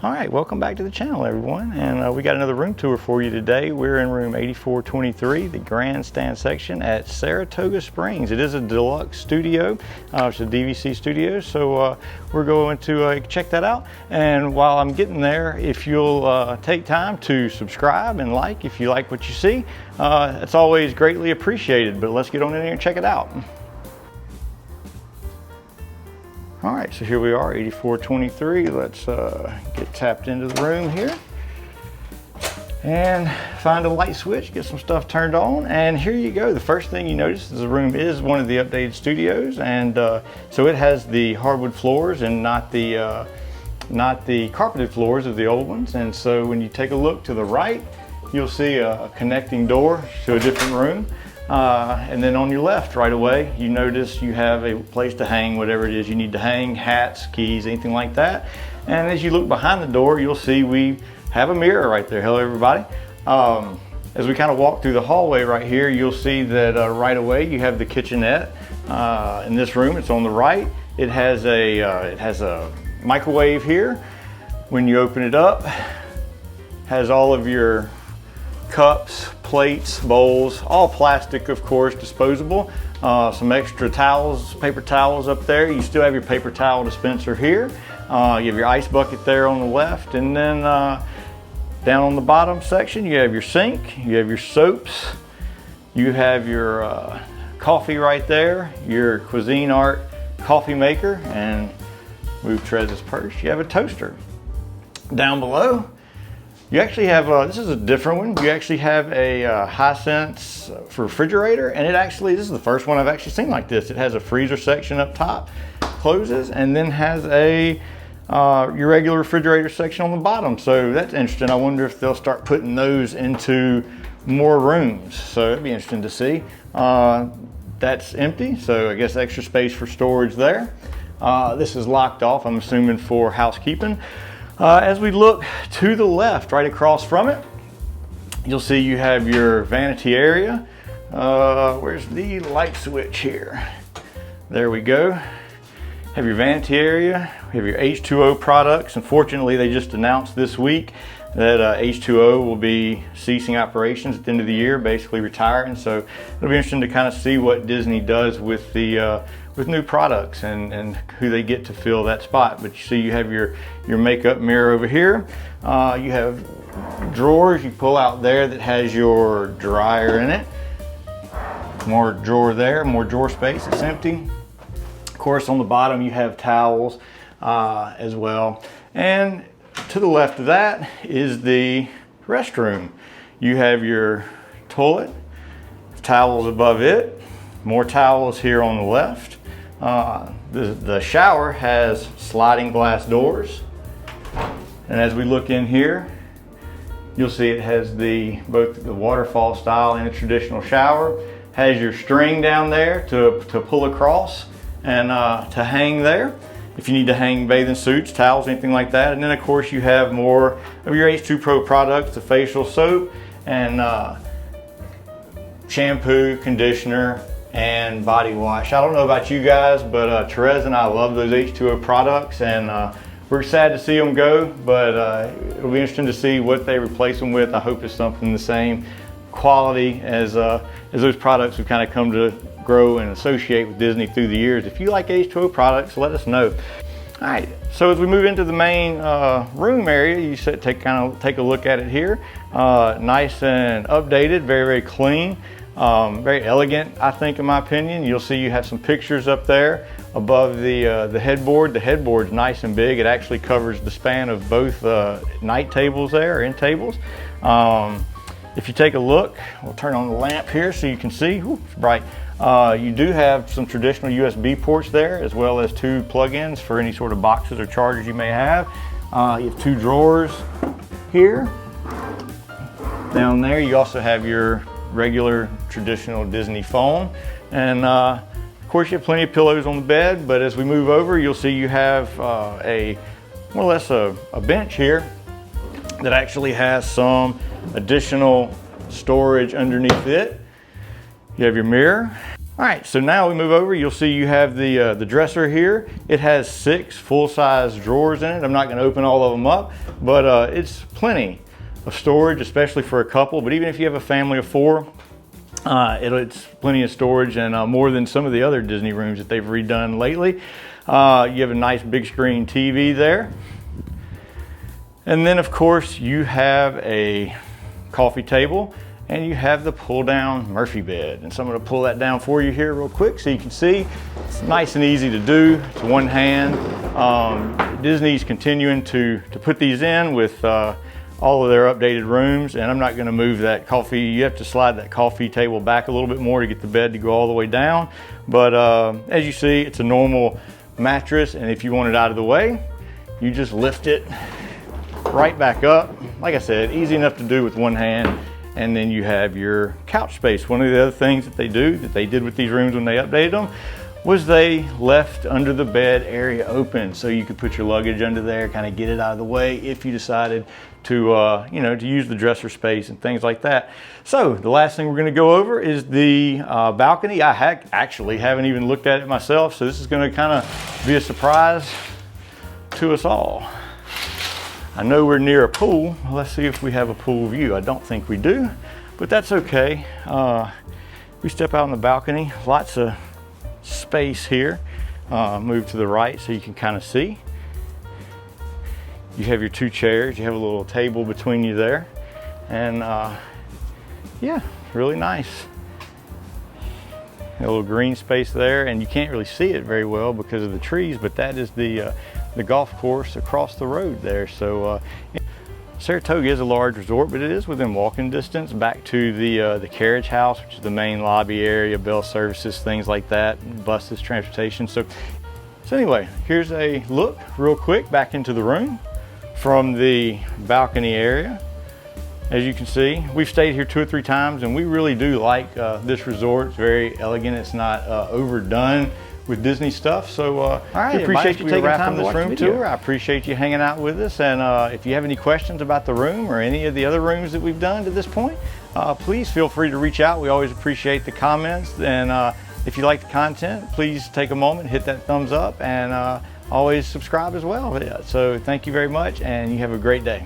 All right, welcome back to the channel, everyone. And we got another room tour for you today. We're in room 8423, the Grandstand section at Saratoga Springs. It is a Deluxe Studio. It's a DVC studio, so we're going to check that out. And while I'm getting there, if you'll take time to subscribe and like if you like what you see, it's always greatly appreciated. But let's get on in here and check it out. All right, so here we are, 8423. Let's get tapped into the room here and find a light switch, get some stuff turned on, and here you go. The first thing you notice is the room is one of the updated studios, and so it has the hardwood floors and not the carpeted floors of the old ones. And so when you take a look to the right, you'll see a connecting door to a different room. And then on your left right away, you notice you have a place to hang whatever it is you need to hang, hats, keys, anything like that. And as you look behind the door, you'll see we have a mirror right there. Hello, everybody. As we kind of walk through the hallway right here, you'll see that right away you have the kitchenette. In this room, it's on the right. It has a microwave here. When you open it up, has all of your cups, plates, bowls, all plastic, of course, disposable. Some extra towels, paper towels up there. You still have your paper towel dispenser here. You have your ice bucket there on the left, and then down on the bottom section you have your sink, you have your soaps, you have your coffee right there, your Cuisinart coffee maker, and move Trez's purse. You have a toaster. Down below, you actually have, this is a different one. You actually have a Hisense refrigerator, and this is the first one I've actually seen like this. It has a freezer section up top, closes, and then has a your regular refrigerator section on the bottom. So that's interesting. I wonder if they'll start putting those into more rooms. So it'd be interesting to see. That's empty, so I guess extra space for storage there. This is locked off, I'm assuming for housekeeping. As we look to the left, right across from it, you'll see you have your vanity area. Where's the light switch here? There we go. Have your vanity area. We have your H2O products. Unfortunately, they just announced this week that H2O will be ceasing operations at the end of the year, basically retiring. So it'll be interesting to kind of see what Disney does with the with new products and who they get to fill that spot. But you see you have your makeup mirror over here. You have drawers you pull out there that has your dryer in it. More drawer there, more drawer space, it's empty. Of course, on the bottom you have towels as well. And to the left of that is the restroom. You have your toilet, towels above it, more towels here on the left. The shower has sliding glass doors. And as we look in here, you'll see it has both the waterfall style and the traditional shower. Has your string down there to pull across and to hang there if you need to hang bathing suits, towels, anything like that. And then of course you have more of your H2 Pro products, the facial soap and shampoo, conditioner, and body wash. I don't know about you guys, but Trez and I love those H2O products, and we're sad to see them go, but it'll be interesting to see what they replace them with. I hope it's something the same quality as those products we've kind of come to grow and associate with Disney through the years. If you like H2O products, let us know. All right, so as we move into the main room area, you take a look at it here. Nice and updated, very, very clean. Very elegant, I think, in my opinion. You'll see you have some pictures up there above the headboard. The headboard's nice and big. It actually covers the span of both night tables there, or end tables. If you take a look, we'll turn on the lamp here so you can see. Ooh, it's bright. You do have some traditional USB ports there, as well as 2 plug-ins for any sort of boxes or chargers you may have. You have 2 drawers here. Down there, you also have your regular traditional Disney phone, and of course you have plenty of pillows on the bed. But as we move over, you'll see you have a more or less a bench here that actually has some additional storage underneath it. You have your mirror, All right, so now we move over. You'll see you have the dresser here. It has 6 full-size drawers in it. I'm not going to open all of them up, but it's plenty of storage, especially for a couple. But even if you have a family of 4, it's plenty of storage, and more than some of the other Disney rooms that they've redone lately. You have a nice big screen TV there. And then of course you have a coffee table, and you have the pull down Murphy bed. And so I'm going to pull that down for you here real quick so you can see. It's nice and easy to do. It's one hand. Disney's continuing to put these in with all of their updated rooms, and I'm not going to move that coffee. You have to slide that coffee table back a little bit more to get the bed to go all the way down. But as you see, it's a normal mattress, and if you want it out of the way, you just lift it right back up. Like I said, easy enough to do with one hand. And then you have your couch space. One of the other things that they did with these rooms when they updated them, was they left under the bed area open, so you could put your luggage under there, kind of get it out of the way if you decided to, you know, to use the dresser space and things like that. So the last thing we're going to go over is the balcony. I actually haven't even looked at it myself, so this is going to kind of be a surprise to us all. I know we're near a pool. Let's see if we have a pool view. I don't think we do, but that's okay. We step out on the balcony, lots of space here. Move to the right so you can kind of see. You have your 2 chairs. You have a little table between you there. And yeah, really nice. A little green space there, and you can't really see it very well because of the trees, but that is the golf course across the road there. So Saratoga is a large resort, but it is within walking distance back to the carriage house, which is the main lobby area, bell services, things like that, buses, transportation. So anyway, here's a look real quick back into the room from the balcony area. As you can see, we've stayed here 2 or 3 times, and we really do like this resort. It's very elegant. It's not overdone with Disney stuff. So all right, we appreciate you taking time to watch this room tour. I appreciate you hanging out with us. And if you have any questions about the room or any of the other rooms that we've done to this point, please feel free to reach out. We always appreciate the comments. And if you like the content, please take a moment, hit that thumbs up, and always subscribe as well. So thank you very much, and you have a great day.